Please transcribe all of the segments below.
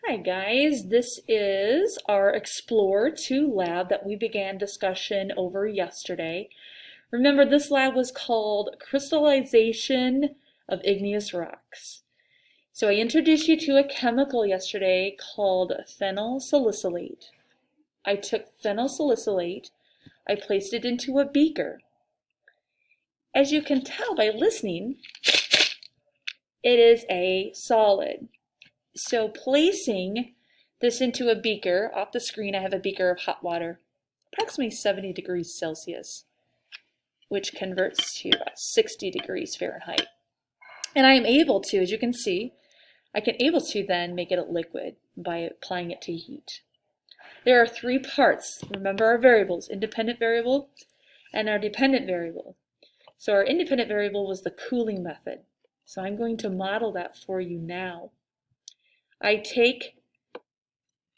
Hi guys, this is our Explore 2 lab that we began discussion over yesterday. Remember, this lab was called Crystallization of Igneous Rocks. So I introduced you to a chemical yesterday called phenyl salicylate. I took phenyl salicylate, I placed it into a beaker. As you can tell by listening, it is a solid. So placing this into a beaker, off the screen I have a beaker of hot water, approximately 70 degrees Celsius, which converts to about 60 degrees Fahrenheit. And I am able to, as you can see, I can able to then make it a liquid by applying it to heat. There are three parts. Remember our variables, independent variable and our dependent variable. So our independent variable was the cooling method. So I'm going to model that for you now. I take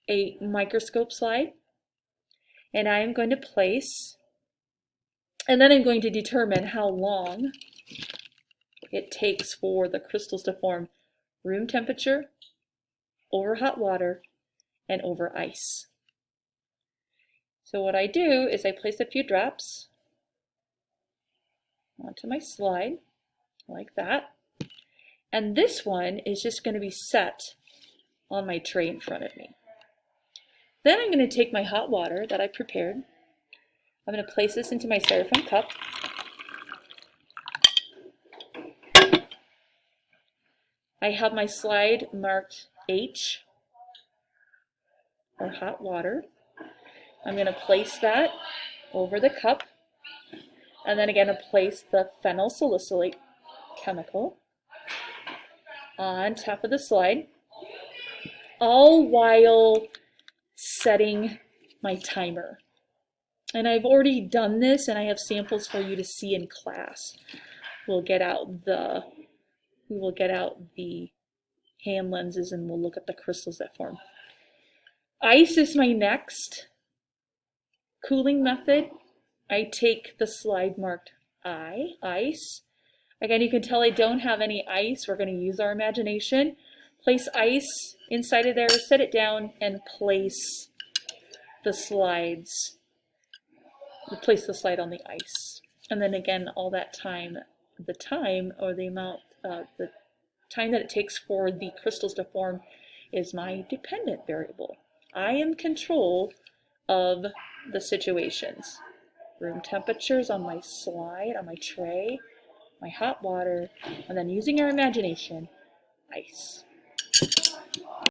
a microscope slide and I am going to place, and then I'm going to determine how long it takes for the crystals to form room temperature, over hot water, and over ice. So what I do is I place a few drops onto my slide like that, and this one is just going to be set on my tray in front of me. Then I'm going to take my hot water that I prepared. I'm going to place this into my styrofoam cup. I have my slide marked H, or hot water. I'm going to place that over the cup, and then again place the phenyl salicylate chemical on top of the slide, all while setting my timer. And I've already done this, and I have samples for you to see in class. We will get out the hand lenses and we'll look at the crystals that form. Ice is my next cooling method. I take the slide marked I, ice. Again, you can tell I don't have any ice. We're going to use our imagination. Place ice inside of there, set it down, and place the slides. Place the slide on the ice. And then again, all that time, the time or the amount, the time that it takes for the crystals to form is my dependent variable. I am in control of the situations. Room temperatures on my slide, on my tray, my hot water, and then using our imagination, ice.